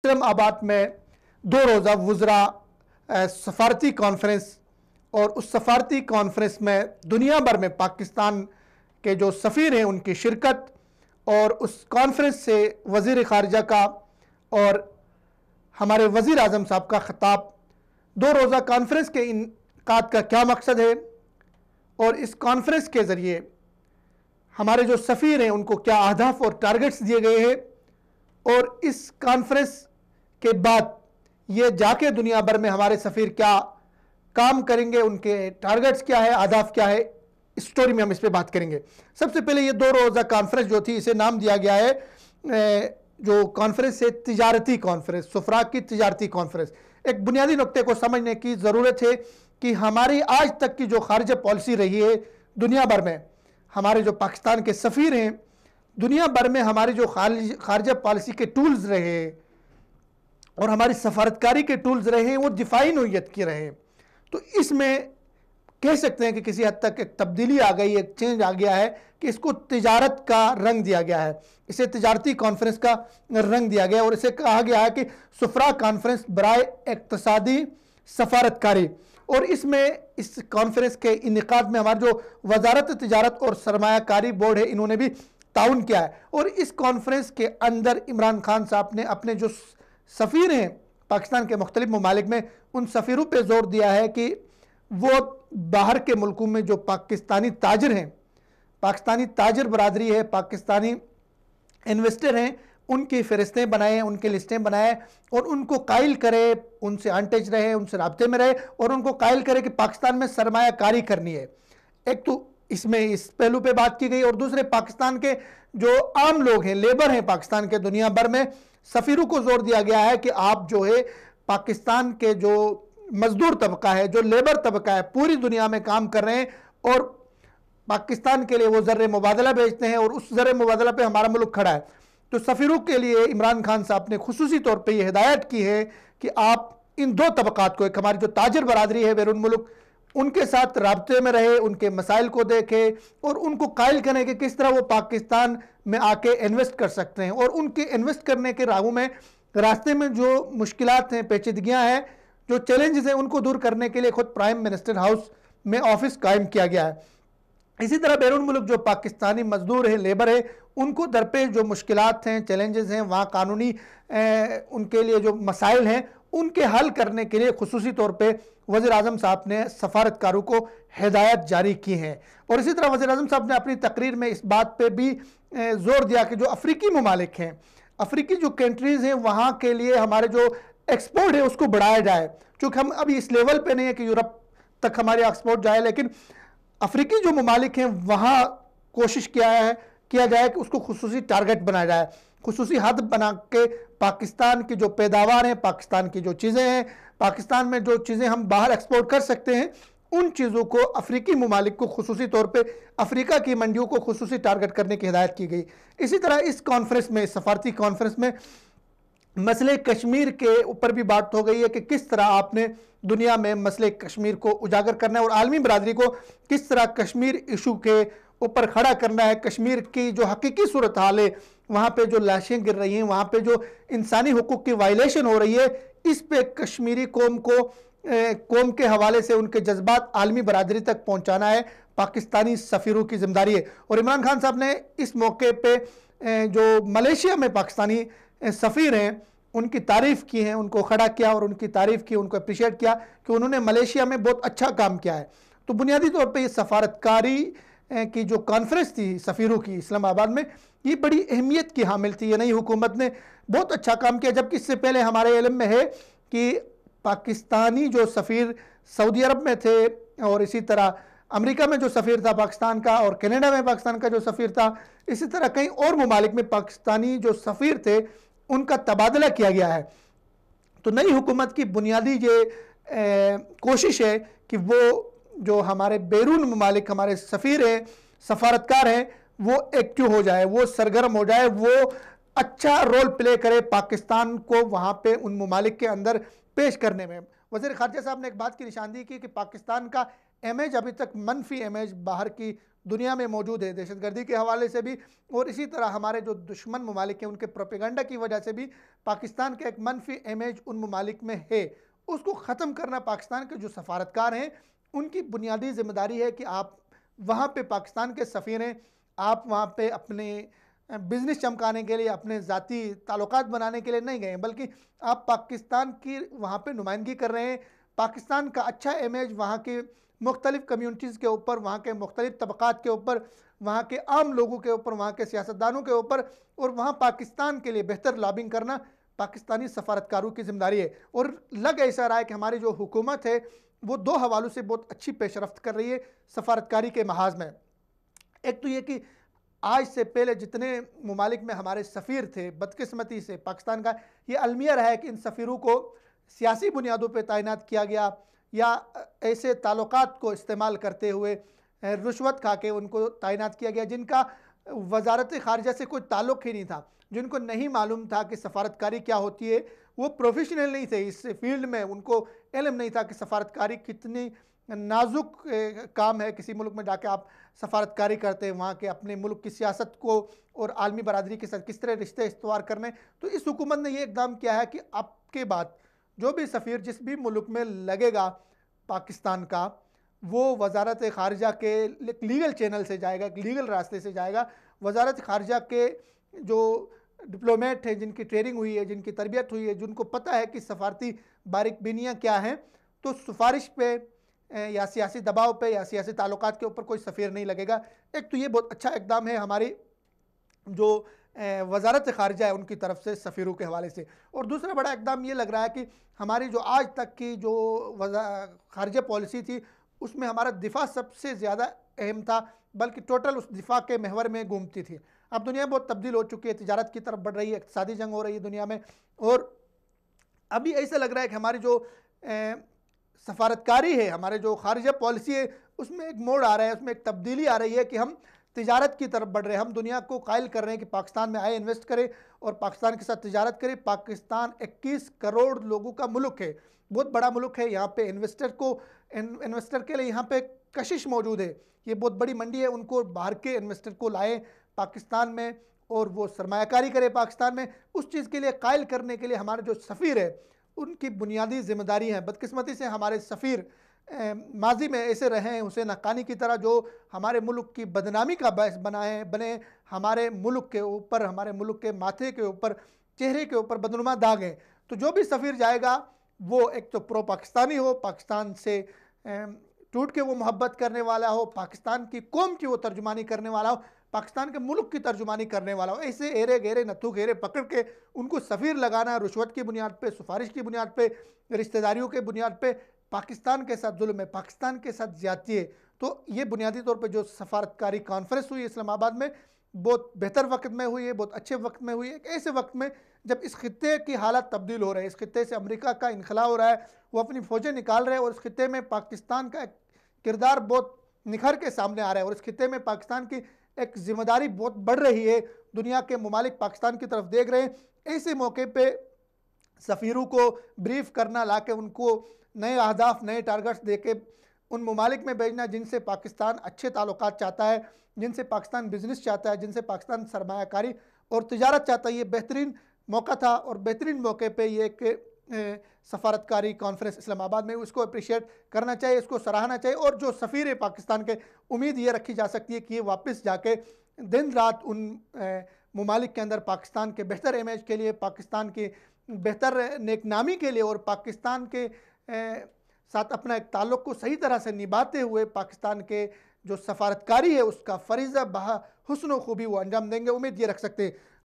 इस्लामाबाद में 2 रोज़ा वुज़रा सफारती कॉन्फ्रेंस, और उस सफारती कॉन्फ्रेंस में दुनिया भर में पाकिस्तान के जो सफ़ीर हैं उनकी शिरकत, और उस कॉन्फ्रेंस से वज़ीर ख़ारिजा का और हमारे वज़ीर आज़म साहब का ख़िताब। 2 रोज़ा कॉन्फ्रेंस के इनकाद का क्या मकसद है और इस कॉन्फ्रेंस के ज़रिए हमारे जो सफ़ीर हैं उनको क्या अहदाफ और टारगेट्स दिए गए हैं, और इस कॉन्फ्रेंस के बाद ये जाके दुनिया भर में हमारे सफ़ीर क्या काम करेंगे, उनके टारगेट्स क्या है, अहदाफ क्या है, इस स्टोरी में हम इस पे बात करेंगे। सबसे पहले ये 2 रोज़ा कॉन्फ्रेंस जो थी, इसे नाम दिया गया है जो कॉन्फ्रेंस है तिजारती कॉन्फ्रेंस, सुफरा की तिजारती कॉन्फ्रेंस। एक बुनियादी नुक्ते को समझने की ज़रूरत है कि हमारी आज तक की जो खारजा पॉलिसी रही है दुनिया भर में, हमारे जो पाकिस्तान के सफ़ीर हैं दुनिया भर में, हमारी जो खारजा पॉलिसी के टूल्स रहे और हमारी सफारतकारी के टूल्स रहे हैं वो दिफाई नोयत के रहे। तो इसमें कह सकते हैं कि किसी हद तक एक तब्दीली आ गई, एक चेंज आ गया है कि इसको तिजारत का रंग दिया गया है, इसे तिजारती कॉन्फ्रेंस का रंग दिया गया, और इसे कहा गया है कि सुफरा कॉन्फ्रेंस बराए इक्तसादी सफारतकारी। और इसमें इस कॉन्फ्रेंस के इनेकाद में हमारा जो वजारत तिजारत और सरमायाकारी बोर्ड है इन्होंने भी ताउन किया है। और इस कॉन्फ्रेंस के अंदर इमरान खान साहब ने अपने जो सफ़ीर हैं पाकिस्तान के मुख्तलिफ ममालिक में, उन सफ़ीरों पर जोर दिया है कि वो बाहर के मुल्कों में जो पाकिस्तानी ताजिर हैं, पाकिस्तानी ताजिर बरादरी है, पाकिस्तानी इन्वेस्टर हैं, उनकी फ़हरिस्तें बनाएं, उनकी लिस्टें बनाएं और उनको कायल करे, उनसे अनटच रहे, उनसे राब्ते में रहे और उनको कायल करे कि पाकिस्तान में सरमायाकारी करनी है। एक तो इसमें इस पहलू पे बात की गई, और दूसरे पाकिस्तान के जो आम लोग हैं, लेबर हैं पाकिस्तान के, दुनिया भर में सफ़ीरों को जोर दिया गया है कि आप जो है पाकिस्तान के जो मजदूर तबका है, जो लेबर तबका है, पूरी दुनिया में काम कर रहे हैं और पाकिस्तान के लिए वो ज़र मुबादला भेजते हैं और उस ज़र मुबादला पे हमारा मुल्क खड़ा है। तो सफ़ीरों के लिए इमरान खान साहब ने खुसूसी तौर पे ये हिदायत की है कि आप इन 2 तबकात को, एक हमारी जो ताजिर बरादरी है बैरून मुल्क, उनके साथ राब्ते में रहे, उनके मसाइल को देखे और उनको कायल करें कि किस तरह वो पाकिस्तान में आके इन्वेस्ट कर सकते हैं। और उनके इन्वेस्ट करने के राहों में, रास्ते में जो मुश्किलात हैं, पेचीदगियाँ हैं, जो चैलेंजेस हैं, उनको दूर करने के लिए खुद प्राइम मिनिस्टर हाउस में ऑफिस कायम किया गया है। इसी तरह बैरून मुल्क जो पाकिस्तानी मजदूर हैं, लेबर है, उनको दरपेश जो मुश्किलात हैं, चैलेंजेस हैं, वहाँ कानूनी उनके लिए जो मसाइल हैं, उनके हल करने के लिए खुसूसी तौर पे वज़ीर आज़म साहब ने सफारतकारों को हिदायत जारी की हैं। और इसी तरह वज़ीर आज़म साहब ने अपनी तकरीर में इस बात पे भी जोर दिया कि जो अफ्रीकी ममालिक हैं, अफ्रीकी जो कंट्रीज़ हैं, वहाँ के लिए हमारे जो एक्सपोर्ट है उसको बढ़ाया जाए। चूँकि हम अभी इस लेवल पे नहीं है कि यूरोप तक हमारे एक्सपोर्ट जाए, लेकिन अफ्रीकी जो ममालिक हैं वहाँ कोशिश किया जाए कि उसको खुसूसी टारगेट बनाया जाए, खुसूसी हद बना के पाकिस्तान की जो पैदावार हैं, पाकिस्तान की जो चीज़ें हैं, पाकिस्तान में जो चीज़ें हम बाहर एक्सपोर्ट कर सकते हैं, उन चीज़ों को अफ्रीकी ममालिक को खुसूसी तौर पे अफ्रीका की मंडियों को खुसूसी टारगेट करने की हिदायत की गई। इसी तरह इस कॉन्फ्रेंस में, सफारती कॉन्फ्रेंस में मसले कश्मीर के ऊपर भी बात हो गई है कि किस तरह आपने दुनिया में मसले कश्मीर को उजागर करना है और आलमी बरादरी को किस तरह कश्मीर इशू के ऊपर खड़ा करना है। कश्मीर की जो हकीकी सूरत हाल है, वहाँ पे जो लाशें गिर रही हैं, वहाँ पे जो इंसानी हुकूक की वायलेशन हो रही है, इस पे कश्मीरी कौम के हवाले से उनके जज्बात आलमी बरादरी तक पहुँचाना है, पाकिस्तानी सफ़ीरों की जिम्मेदारी है। और इमरान खान साहब ने इस मौके पर जो मलेशिया में पाकिस्तानी सफ़ीर हैं उनकी तारीफ़ की है, उनको खड़ा किया और उनकी तारीफ़ की, उनको अप्रिशिएट किया कि उन्होंने मलेशिया में बहुत अच्छा काम किया है। तो बुनियादी तौर पे ये सफारतकारी की जो कॉन्फ्रेंस थी सफ़ीरों की इस्लामाबाद में, ये बड़ी अहमियत की हामिल थी। ये नई हुकूमत ने बहुत अच्छा काम किया, जबकि इससे पहले हमारे इल्म में है कि पाकिस्तानी जो सफ़ीर सऊदी अरब में थे और इसी तरह अमेरिका में जो सफ़ीर था पाकिस्तान का और कनाडा में पाकिस्तान का जो सफ़ीर था, इसी तरह कई और ममालिक में पाकिस्तानी जो सफ़ीर थे उनका तबादला किया गया है। तो नई हुकूमत की बुनियादी ये कोशिश है कि वो जो हमारे बैरून ममालिक हमारे सफ़ीर हैं, सफारतकार हैं, वो एक्टिव हो जाए, वो सरगर्म हो जाए, वो अच्छा रोल प्ले करे पाकिस्तान को वहाँ पे उन ममालिक के अंदर पेश करने में। वज़ीर ख़ारिजा साहब ने एक बात की निशानदेही की कि पाकिस्तान का इमेज अभी तक मनफी इमेज बाहर की दुनिया में मौजूद है, दहशतगर्दी के हवाले से भी और इसी तरह हमारे जो दुश्मन ममालिक हैं उनके प्रोपेगेंडा की वजह से भी पाकिस्तान का एक मनफी इमेज उन ममालिक में है। उसको ख़त्म करना पाकिस्तान के जो सफारतकार हैं उनकी बुनियादी जिम्मेदारी है कि आप वहाँ पे पाकिस्तान के सफ़ीर हैं, आप वहाँ पे अपने बिज़नेस चमकाने के लिए, अपने ज़ाती ताल्लुकात बनाने के लिए नहीं गए, बल्कि आप पाकिस्तान की वहाँ पे नुमाइंदगी कर रहे हैं। पाकिस्तान का अच्छा इमेज वहाँ के मुख्तलिफ़ कम्यूनिटीज़ के ऊपर, वहाँ के मुख्तलिफ़ तबक़ात के ऊपर, वहाँ के आम लोगों के ऊपर, वहाँ के सियासतदानों के ऊपर और वहाँ पाकिस्तान के लिए बेहतर लॉबिंग करना पाकिस्तानी सफारतकारों की जिम्मेदारी है। और लग ऐसा रहा है कि हमारी जो हुकूमत है वो दो हवालों से बहुत अच्छी पेशरफ्त कर रही है सफारतकारी के महाज में। एक तो ये कि आज से पहले जितने ममालिक में हमारे सफ़ीर थे, बदकिस्मती से पाकिस्तान का ये अलमिया रहा है कि इन सफ़ीरों को सियासी बुनियादों पर तैनात किया गया या ऐसे ताल्लुकात को इस्तेमाल करते हुए रुश्वत खा के उनको तैनात किया गया जिनका वजारत ख़ारिजा से कोई ताल्लुक़ ही नहीं था, जिनको नहीं मालूम था कि सफारतकारी क्या होती है, वो प्रोफेशनल नहीं थे इस फील्ड में, उनको इल्म नहीं था कि सफारतकारी कितनी नाजुक काम है। किसी मुल्क में जाके आप सफारतकारी करते हैं, वहाँ के अपने मुल्क की सियासत को और आलमी बरादरी के साथ किस तरह रिश्ते इस्तवार करने। तो इस हुकूमत ने ये इक़दाम किया है कि अब के बाद जो भी सफ़ीर जिस भी मुल्क में लगेगा पाकिस्तान का, वो वजारत ख़ारिजा के लीगल चैनल से जाएगा, लीगल रास्ते से जाएगा। वजारत ख़ारिजा के जो डिप्लोमेट हैं, जिनकी ट्रेनिंग हुई है, जिनकी तरबियत हुई है, जिनको पता है कि सफारती बारीकबीनियाँ क्या हैं, तो सिफारिश पे या सियासी दबाव पे या सियासी ताल्लुकात के ऊपर कोई सफ़ीर नहीं लगेगा। एक तो ये बहुत अच्छा इक़दाम है हमारी जो वजारत ख़ारिजा है उनकी तरफ से सफ़ीरों के हवाले से। और दूसरा बड़ा इक़दाम ये लग रहा है कि हमारी जो आज तक की जो ख़ारिजा पॉलिसी थी उसमें हमारा दिफा सबसे ज़्यादा अहम था, बल्कि टोटल उस दिफा के महवर में घूमती थी। अब दुनिया बहुत तब्दील हो चुकी है, तिजारत की तरफ बढ़ रही है, इक़्तिसादी जंग हो रही है दुनिया में, और अभी ऐसा लग रहा है कि हमारी जो सफारतकारी है, हमारे जो ख़ारिजा पॉलिसी है, उसमें एक मोड़ आ रहा है, उसमें एक तब्दीली आ रही है कि हम तिजारत की तरफ बढ़ रहे हैं। हम दुनिया को कायल कर रहे हैं कि पाकिस्तान में आए, इन्वेस्ट करें और पाकिस्तान के साथ तिजारत करें। पाकिस्तान 21 करोड़ लोगों का मुल्क है, बहुत बड़ा मुल्क है। यहाँ पे इन्वेस्टर के लिए यहाँ पे कशिश मौजूद है, ये बहुत बड़ी मंडी है। उनको बाहर के इन्वेस्टर को लाएँ पाकिस्तान में और वो सरमायाकारी करे पाकिस्तान में। उस चीज़ के लिए कायल करने के लिए हमारे जो सफ़ीर है उनकी बुनियादी जिम्मेदारी है। बदकिस्मती से हमारे सफ़ीर माजी में ऐसे रहे हैं हुसैन हक्कानी की तरह, जो हमारे मुल्क की बदनामी का बायस बने, हमारे मुल्क के ऊपर, हमारे मुल्क के माथे के ऊपर, चेहरे के ऊपर बदनुमा दाग हैं। तो जो भी सफ़ीर जाएगा वो एक तो प्रो पाकिस्तानी हो, पाकिस्तान से टूट के वो मोहब्बत करने वाला हो, पाकिस्तान की कौम की वो तर्जुमानी करने वाला हो, पाकिस्तान के मुल्क की तर्जुमानी करने वाला हो। ऐसे एरे गेरे नत्थु घेरे पकड़ के उनको सफ़ीर लगाना रुश्वत की बुनियाद पे, सिफारिश की बुनियाद पे, रिश्तेदारियों के बुनियाद पे पाकिस्तान के साथ जुल्म है, पाकिस्तान के साथ ज़्यादती है। तो ये बुनियादी तौर पे जो सफारतकारी कॉन्फ्रेंस हुई इस्लामाबाद में, बहुत बेहतर वक्त में हुई है, बहुत अच्छे वक्त में हुई है। एक ऐसे वक्त में जब इस खित्ते की हालत तब्दील हो रही है, इस खित्ते से अमेरिका का इनखला हो रहा है, वो अपनी फ़ौजें निकाल रहे हैं और इस खित्ते में पाकिस्तान का किरदार बहुत निखर के सामने आ रहा है और इस खित्ते में पाकिस्तान की एक जिम्मेदारी बहुत बढ़ रही है। दुनिया के ममालिक पाकिस्तान की तरफ देख रहे हैं। ऐसे मौके पे सफ़ीरों को ब्रीफ करना, ला के उनको नए अहदाफ, नए टारगेट्स दे के उन ममालिक में भेजना जिनसे पाकिस्तान अच्छे ताल्लुकात चाहता है, जिनसे पाकिस्तान बिजनेस चाहता है, जिनसे पाकिस्तान सरमायाकारी और तिजारत चाहता है। ये बेहतरीन मौका था और बेहतरीन मौके पे ये एक सफारतकारी कॉन्फ्रेंस इस्लामाबाद में, उसको अप्रिशिएट करना चाहिए, इसको सराहना चाहिए। और जो सफ़ीर है पाकिस्तान के, उम्मीद ये रखी जा सकती है कि ये वापस जाके दिन रात उन ममालिक के अंदर पाकिस्तान के बेहतर इमेज के लिए, पाकिस्तान की बेहतर नेकनामी के लिए और पाकिस्तान के साथ अपना एक ताल्लुक़ को सही तरह से निभाते हुए पाकिस्तान के जो सफारतकारी है उसका फ़रीज़ा बहा हुस्न व खूबी वो अंजाम देंगे। उम्मीद ये रख सकते हैं।